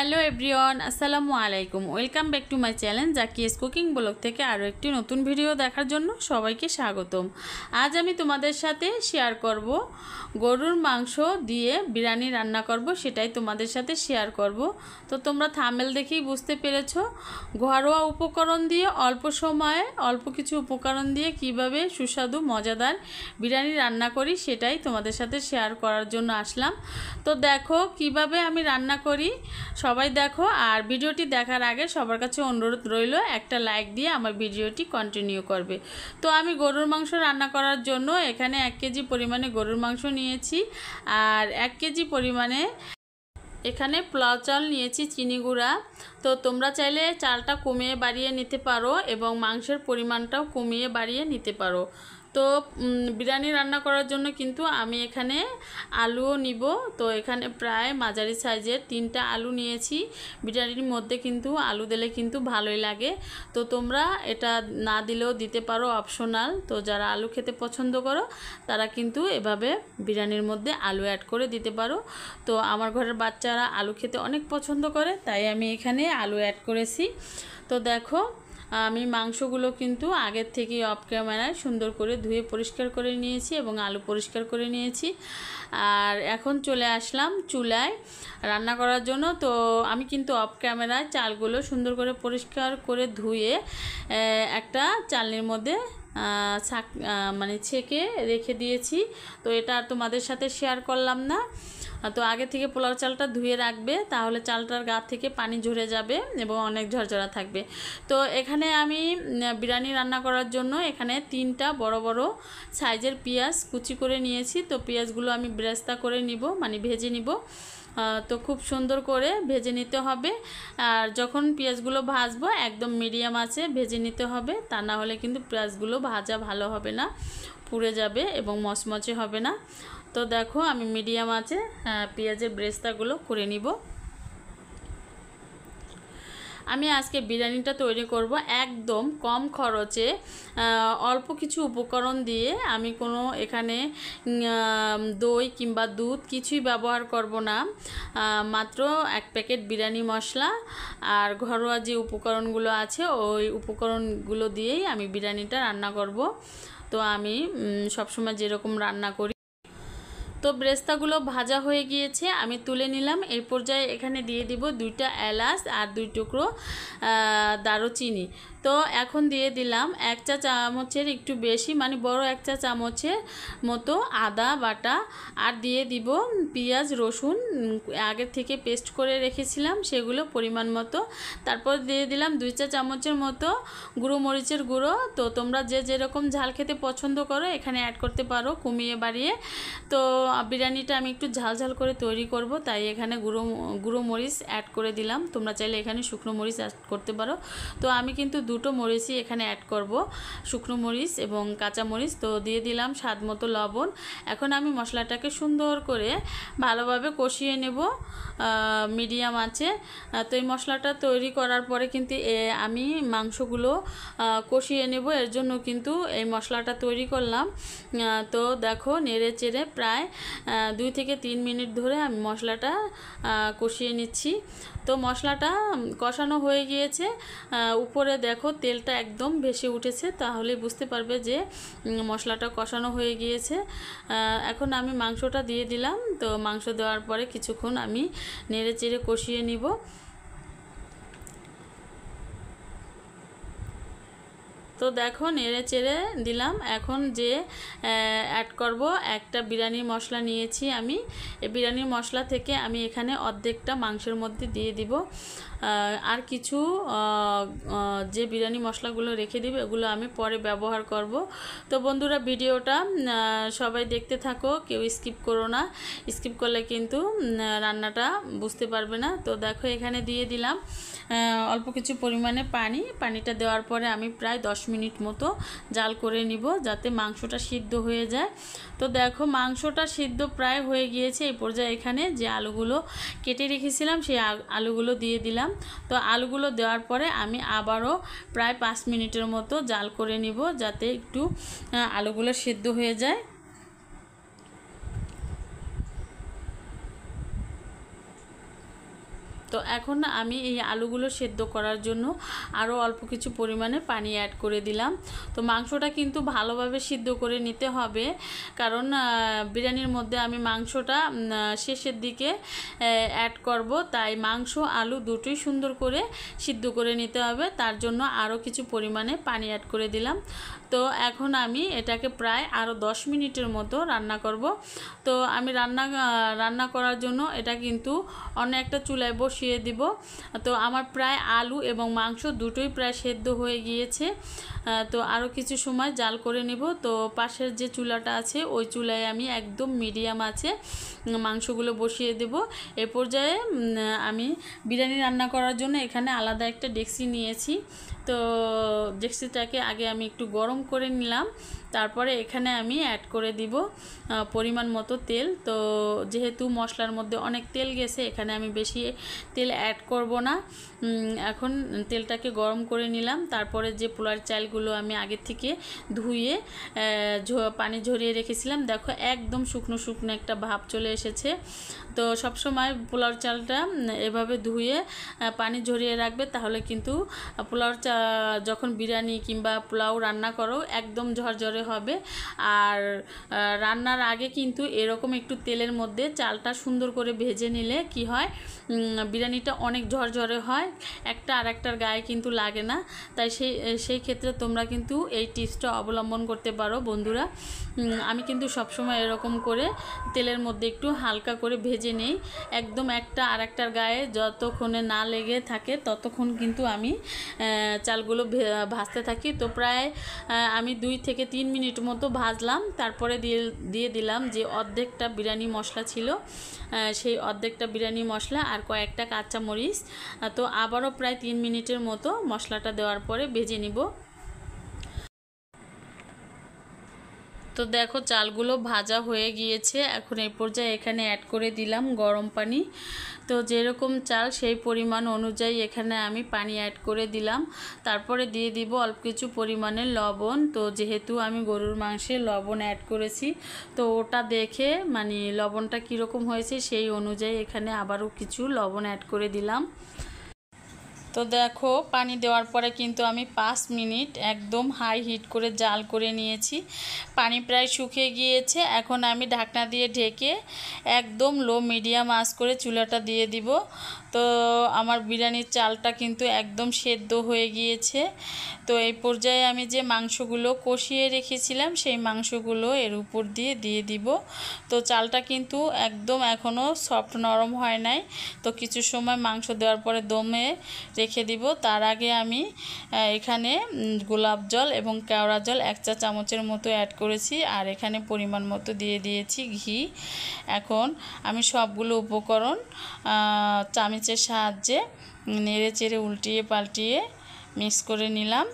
Hello everyone, আসসালামু আলাইকুম। Welcome back to my channel Zaki's cooking vlog থেকে আরও একটি নতুন ভিডিও দেখার জন্য সবাইকে স্বাগতম। আজ আমি তোমাদের সাথে শেয়ার করব গরুর মাংস দিয়ে বিরিয়ানি রান্না করব, সেটাই তোমাদের সাথে শেয়ার করব। তো তোমরা থাম্বনেল দেখেই বুঝতে পেরেছো, ঘরোয়া উপকরণ দিয়ে অল্প সময়ে অল্প কিছু উপকরণ দিয়ে কিভাবে সুস্বাদু মজাদার বিরিয়ানি রান্না করি সেটাই তোমাদের সাথে শেয়ার করার জন্য আসলাম। তো দেখো কিভাবে আমি রান্না করি, সবাই দেখো। আর ভিডিওটি দেখার আগে সবার কাছে অনুরোধ রইল একটা লাইক দিয়ে আমার ভিডিওটি কন্টিনিউ করবে। তো আমি গরুর মাংস রান্না করার জন্য এখানে 1 কেজি পরিমাণে গরুর মাংস নিয়েছি, আর 1 কেজি পরিমাণে এখানে পোলাও চাল নিয়েছি চিনি গুঁড়া। তো তোমরা চাইলে চালটা কমিয়ে বাড়িয়ে নিতে পারো এবং মাংসের পরিমাণটাও কমিয়ে বাড়িয়ে নিতে পারো। তো বিরিয়ানি রান্না করার জন্য কিন্তু আমি এখানে আলুও নিব। তো এখানে প্রায় মাঝারি সাইজের 3টা আলু নিয়েছি। বিরিয়ানির মধ্যে কিন্তু আলু দিলে কিন্তু ভালোই লাগে। তো তোমরা এটা না দিলেও দিতে পারো, অপশনাল। তো যারা আলু খেতে পছন্দ করো তারা কিন্তু এভাবে বিরিয়ানির মধ্যে আলু অ্যাড করে দিতে পারো। তো আমার ঘরের বাচ্চারা আলু খেতে অনেক পছন্দ করে, তাই আমি এখানে আলু অ্যাড করেছি। তো দেখো আমি মাংসগুলো কিন্তু আগের থেকে অফ ক্যামেরায় সুন্দর করে ধুয়ে পরিষ্কার করে নিয়েছি এবং আলু পরিষ্কার করে নিয়েছি। আর এখন চলে আসলাম চুলায় রান্না করার জন্য। তো আমি কিন্তু অফ ক্যামেরায় চালগুলো সুন্দর করে পরিষ্কার করে ধুয়ে একটা চালনির মধ্যে ছেঁকে রেখে দিয়েছি। তো এটা আর তোমাদের সাথে শেয়ার করলাম না। তো আগে থেকে পোলাও চালটা ধুয়ে রাখবে, তাহলে চালটার গা থেকে পানি ঝরে যাবে এবং অনেক ঝরঝরা থাকবে। তো এখানে আমি বিরিয়ানি রান্না করার জন্য এখানে 3টা বড় বড় সাইজের পেঁয়াজ কুচি করে নিয়েছি। তো পেঁয়াজগুলো আমি বেরেস্তা করে নিব, ভেজে নিব। তো খুব সুন্দর করে ভেজে নিতে হবে। আর যখন পেঁয়াজগুলো ভাজবো একদম মিডিয়াম আঁচে ভেজে নিতে হবে, তা না হলে কিন্তু পেঁয়াজগুলো ভাজা ভালো হবে না, পুড়ে যাবে এবং মচমচে হবে না। তো দেখো আমি মিডিয়াম আঁচে পেঁয়াজের বেরেস্তাগুলো করে নিব। আমি আজকে বিরিয়ানিটা তৈরি করব একদম কম খরচে, অল্প কিছু উপকরণ দিয়ে। আমি কোনো এখানে দই কিংবা দুধ কিছুই ব্যবহার করব না। মাত্র 1 প্যাকেট বিরিয়ানি মশলা আর ঘরোয়া যে উপকরণগুলো আছে ওই উপকরণগুলো দিয়েই আমি বিরিয়ানিটা রান্না করব। তো আমি সবসময় যেরকম রান্না করি। তো বেরেস্তাগুলো ভাজা হয়ে গিয়েছে, আমি তুলে নিলাম। এই পর্যায়ে এখানে দিয়ে দিব 2টা এলাচ আর 2 টুকরো দারুচিনি। তো এখন দিয়ে দিলাম 1 চা চামচের একটু বেশি, বড় 1 চা চামচের মতো আদা বাটা। আর দিয়ে দিব পেঁয়াজ রসুন আগের থেকে পেস্ট করে রেখেছিলাম সেগুলো পরিমাণ মতো। তারপর দিয়ে দিলাম 2 চা চামচের মতো গুঁড়ো মরিচের গুঁড়ো। তো তোমরা যে যেরকম ঝাল খেতে পছন্দ করো এখানে অ্যাড করতে পারো, কমিয়ে বাড়িয়ে। তো বিরিয়ানিটা আমি একটু ঝাল ঝাল করে তৈরি করব, তাই এখানে গুঁড়ো মরিচ অ্যাড করে দিলাম। তোমরা চাইলে এখানে শুকনো মরিচ অ্যাড করতে পারো। তো আমি কিন্তু 2টো মরিচই এখানে অ্যাড করব, শুকনো মরিচ এবং কাঁচা মরিচ। তো দিয়ে দিলাম স্বাদ মতো লবণ। এখন আমি মশলাটাকে সুন্দর করে ভালোভাবে কষিয়ে নেব মিডিয়াম আঁচে। তো এই মশলাটা তৈরি করার পরে কিন্তু আমি মাংসগুলো কষিয়ে নেব, এর জন্য কিন্তু এই মশলাটা তৈরি করলাম। তো দেখো নেড়ে চেড়ে প্রায় 2 থেকে 3 মিনিট ধরে আমি মশলাটা কষিয়ে নিচ্ছি। তো মশলাটা কষানো হয়ে গিয়েছে, উপরে দেখো তেলটা একদম ভেসে উঠেছে, তাহলে বুঝতে পারবে যে মশলাটা কষানো হয়ে গিয়েছে। এখন আমি মাংসটা দিয়ে দিলাম। তো মাংস দেওয়ার পরে কিছুক্ষণ আমি নেড়ে চেড়ে কষিয়ে নিব। তো দেখো নেড়ে চেড়ে দিলাম। এখন যে অ্যাড করব একটা বিরিয়ানির মশলা নিয়েছি আমি। এই বিরিয়ানির মশলা থেকে আমি এখানে অর্ধেকটা মাংসের মধ্যে দিয়ে দিব। আর কিছু যে বিরিয়ানি মশলাগুলো রেখে দিব এগুলো আমি পরে ব্যবহার করব। তো বন্ধুরা ভিডিওটা সবাই দেখতে থাকো, কেউ স্কিপ করো না। স্কিপ করলে কিন্তু রান্নাটা বুঝতে পারবে না। তো দেখো এখানে দিয়ে দিলাম অল্প কিছু পরিমাণে পানিটা দেওয়ার পরে আমি প্রায় 10 মিনিট মতো জাল করে নিব, যাতে মাংসটা সিদ্ধ হয়ে যায়। তো দেখো মাংসটা সিদ্ধ প্রায় হয়ে গিয়েছে। এই পর্যায়ে এখানে যে আলুগুলো কেটে রেখেছিলাম সেই আলুগুলো দিয়ে দিলাম। তো আলুগুলো দেওয়ার পরে আমি আবারও প্রায় 5 মিনিটের মতো জাল করে নিব, যাতে একটু আলুগুলো সিদ্ধ হয়ে যায়। তো এখন আমি এই আলুগুলো সেদ্ধ করার জন্য আরও অল্প কিছু পরিমাণে পানি অ্যাড করে দিলাম। তো মাংসটা কিন্তু ভালোভাবে সিদ্ধ করে নিতে হবে, কারণ বিরিয়ানির মধ্যে আমি মাংসটা শেষের দিকে অ্যাড করব, তাই মাংস আলু দুটোই সুন্দর করে সিদ্ধ করে নিতে হবে। তার জন্য আরও কিছু পরিমাণে পানি অ্যাড করে দিলাম। তো এখন আমি এটাকে প্রায় আরও 10 মিনিটের মতো রান্না করব। তো আমি রান্না করার জন্য এটা কিন্তু অন্য একটা চুলায় বসিয়ে দিব। তো আমার প্রায় আলু এবং মাংস দুটোই প্রায় সেদ্ধ হয়ে গিয়েছে। তো আরও কিছু সময় জাল করে নিব। তো পাশের যে চুলাটা আছে ওই চুলায় আমি একদম মিডিয়াম আছে মাংসগুলো বসিয়ে দেব। এ পর্যায়ে আমি বিরিয়ানি রান্না করার জন্য এখানে আলাদা একটা ডেকচি নিয়েছি। তো ডেকচিটাকে আগে আমি একটু গরম করে নিলাম, তারপরে এখানে আমি অ্যাড করে দিব পরিমাণ মতো তেল। তো যেহেতু মশলার মধ্যে অনেক তেল গেছে, এখানে আমি বেশি তেল অ্যাড করব না। এখন তেলটাকে গরম করে নিলাম, তারপরে যে পোলার চালগুলো আমি আগে থেকে ধুয়ে পানি ঝরিয়ে রেখেছিলাম, দেখো একদম শুকনো শুকনো একটা ভাব চলে এসেছে। তো সবসময় পোলাও চালটা এভাবে ধুয়ে পানি ঝরিয়ে রাখবে, তাহলে কিন্তু পোলাও যখন বিরিয়ানি কিংবা পোলাও রান্না করো একদম ঝরঝরে হবে। আর রান্নার আগে কিন্তু এরকম একটু তেলের মধ্যে চালটা সুন্দর করে ভেজে নিলে কি হয়, বিরিয়ানিটা অনেক ঝরঝরে হয়, একটা আর একটার গায়ে কিন্তু লাগে না। তাই সেই ক্ষেত্রে তোমরা কিন্তু এই টিপসটা অবলম্বন করতে পারো বন্ধুরা। আমি কিন্তু সবসময় এরকম করে তেলের মধ্যে একটু হালকা করে ভেজে নেই, একদম একটা আর একটার গায়ে যতক্ষণে না লেগে থাকে ততক্ষণ কিন্তু আমি চালগুলো ভাজতে থাকি। তো প্রায় আমি 2 থেকে 3 মিনিট মতো ভাজলাম, তারপরে দিয়ে দিলাম যে অর্ধেকটা বিরিয়ানি মশলা ছিল, সেই অর্ধেকটা বিরিয়ানি মশলা আর কয়েকটা কাঁচা মরিচ। তো আবারও প্রায় 3 মিনিটের মতো মশলাটা দেওয়ার পরে ভেজে নিব। তো দেখো চালগুলো ভাজা হয়ে গিয়েছে। এখন এই পর্যায়ে এখানে অ্যাড করে দিলাম গরম পানি। তো যেরকম চাল সেই পরিমাণ অনুযায়ী এখানে আমি পানি অ্যাড করে দিলাম। তারপরে দিয়ে দিব অল্প কিছু পরিমাণের লবণ। তো যেহেতু আমি গরুর মাংসে লবণ অ্যাড করেছি, তো ওটা দেখে মানে লবণটা কীরকম হয়েছে সেই অনুযায়ী এখানে আবারও কিছু লবণ অ্যাড করে দিলাম। তো দেখো পানি দেওয়ার পরে কিন্তু আমি 5 মিনিট একদম হাই হিট করে জাল করে নিয়েছি। পানি প্রায় শুকিয়ে গিয়েছে। এখন আমি ঢাকনা দিয়ে ঢেকে একদম লো মিডিয়াম আঁচ করে চুলাটা দিয়ে দিব। তো আমার বিরিয়ানির চালটা কিন্তু একদম সেদ্ধ হয়ে গিয়েছে। তো এই পর্যায়ে আমি যে মাংসগুলো কষিয়ে রেখেছিলাম সেই মাংসগুলো এর উপর দিয়ে দিব। তো চালটা কিন্তু একদম এখনও সফট নরম হয় নাই। তো কিছু সময় মাংস দেওয়ার পরে দমে রেখে দিব। তার আগে আমি এখানে গোলাপ জল এবং কেওড়া জল 1 চা চামচের মতো অ্যাড করেছি, আর এখানে পরিমাণ মতো দিয়ে দিয়েছি ঘি। এখন আমি সবগুলো উপকরণ চামচের সাহায্যে নেড়ে চেড়ে উল্টিয়ে পাল্টিয়ে মিক্স করে নিলাম।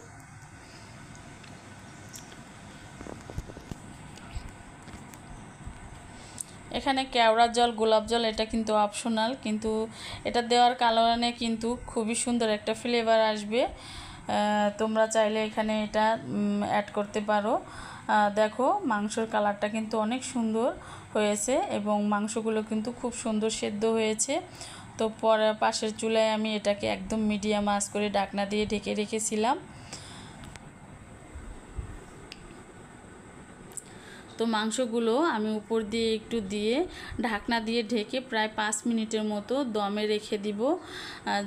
এখানে কেওড়া জল গোলাপ জল এটা কিন্তু অপশনাল, কিন্তু এটা দেওয়ার কারণে কিন্তু খুবই সুন্দর একটা ফ্লেভার আসবে। তোমরা চাইলে এখানে এটা অ্যাড করতে পারো। দেখো মাংসর কালারটা কিন্তু অনেক সুন্দর হয়েছে এবং মাংসগুলো কিন্তু খুব সুন্দর সেদ্ধ হয়েছে। তো পরে পাশের চুলায় আমি এটাকে একদম মিডিয়াম আঁচ করে ঢাকনা দিয়ে ঢেকে রেখেছিলাম। তো মাংসগুলো আমি উপর দিয়ে একটু দিয়ে ঢাকনা দিয়ে ঢেকে প্রায় 5 মিনিটের মতো দমে রেখে দিব,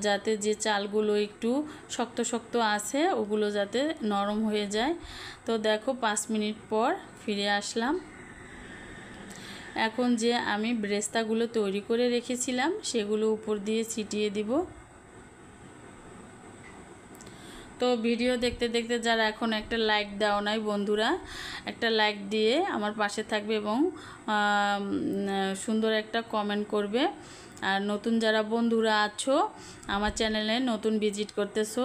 যাতে যে চালগুলো একটু শক্ত শক্ত আছে ওগুলো যাতে নরম হয়ে যায়। তো দেখো 5 মিনিট পর ফিরে আসলাম। এখন যে আমি ব্রেস্তাগুলো তৈরি করে রেখেছিলাম সেগুলো উপর দিয়ে ছিটিয়ে দিব। তো ভিডিও দেখতে দেখতে যারা এখন একটা লাইক দাও নাই বন্ধুরা, একটা লাইক দিয়ে আমার পাশে থাকবে এবং সুন্দর একটা কমেন্ট করবে। আর নতুন যারা বন্ধুরা আছো আমার চ্যানেলে নতুন ভিজিট করতেছো,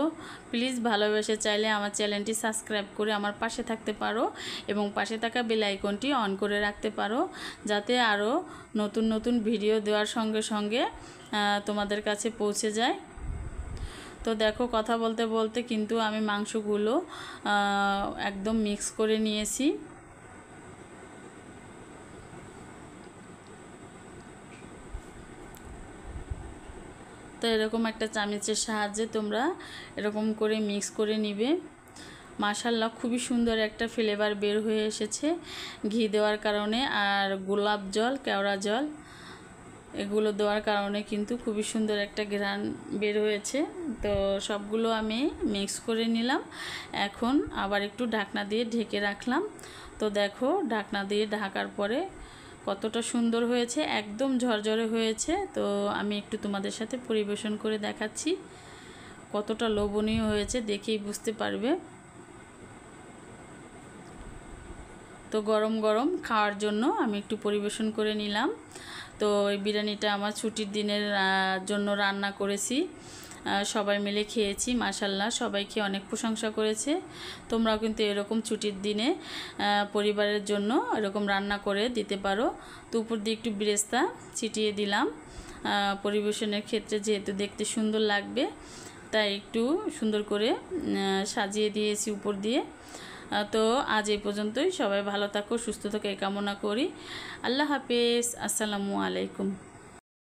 প্লিজ ভালোবেসে চাইলে আমার চ্যানেলটি সাবস্ক্রাইব করে আমার পাশে থাকতে পারো এবং পাশে থাকা বেল আইকনটি অন করে রাখতে পারো, যাতে আরও নতুন নতুন ভিডিও দেওয়ার সঙ্গে সঙ্গে তোমাদের কাছে পৌঁছে যায়। তো দেখো কথা বলতে বলতে কিন্তু আমি মাংসগুলো একদম মিক্স করে নিয়েছি। তো তো এরকম একটা চামচের সাহায্যে তোমরা এরকম করে মিক্স করে নিবে। মাশাআল্লাহ খুবই সুন্দর একটা ফ্লেভার বের হয়ে এসেছে ঘি দেওয়ার কারণে, আর গোলাপ জল, কেওড়া জল এগুলো দেওয়ার কারণে কিন্তু খুবই সুন্দর একটা ঘ্রাণ বের হয়েছে। তো সবগুলো আমি মিক্স করে নিলাম। এখন আবার একটু ঢাকনা দিয়ে ঢেকে রাখলাম। তো দেখো ঢাকনা দিয়ে ঢাকার পরে কতটা সুন্দর হয়েছে, একদম ঝরঝরে হয়েছে। তো আমি একটু তোমাদের সাথে পরিবেশন করে দেখাচ্ছি কতটা লোভনীয় হয়েছে, দেখেই বুঝতে পারবে। তো গরম গরম খাওয়ার জন্য আমি একটু পরিবেশন করে নিলাম। তো এই বিরিয়ানিটা আমার ছুটির দিনের জন্য রান্না করেছি, সবাই মিলে খেয়েছি। মাশাআল্লাহ সবাই খেয়ে অনেক প্রশংসা করেছে। তোমরাও কিন্তু এরকম ছুটির দিনে পরিবারের জন্য এরকম রান্না করে দিতে পারো। তো উপর দিয়ে একটু বেরেস্তা ছিটিয়ে দিলাম পরিবেশনের ক্ষেত্রে, যেহেতু দেখতে সুন্দর লাগবে তাই একটু সুন্দর করে সাজিয়ে দিয়েছি উপর দিয়ে। তো আজ এই পর্যন্তই। সবাই ভালো থাকো, সুস্থ থাকো এই কামনা করি। আল্লাহ হাফেজ, আসসালামু আলাইকুম।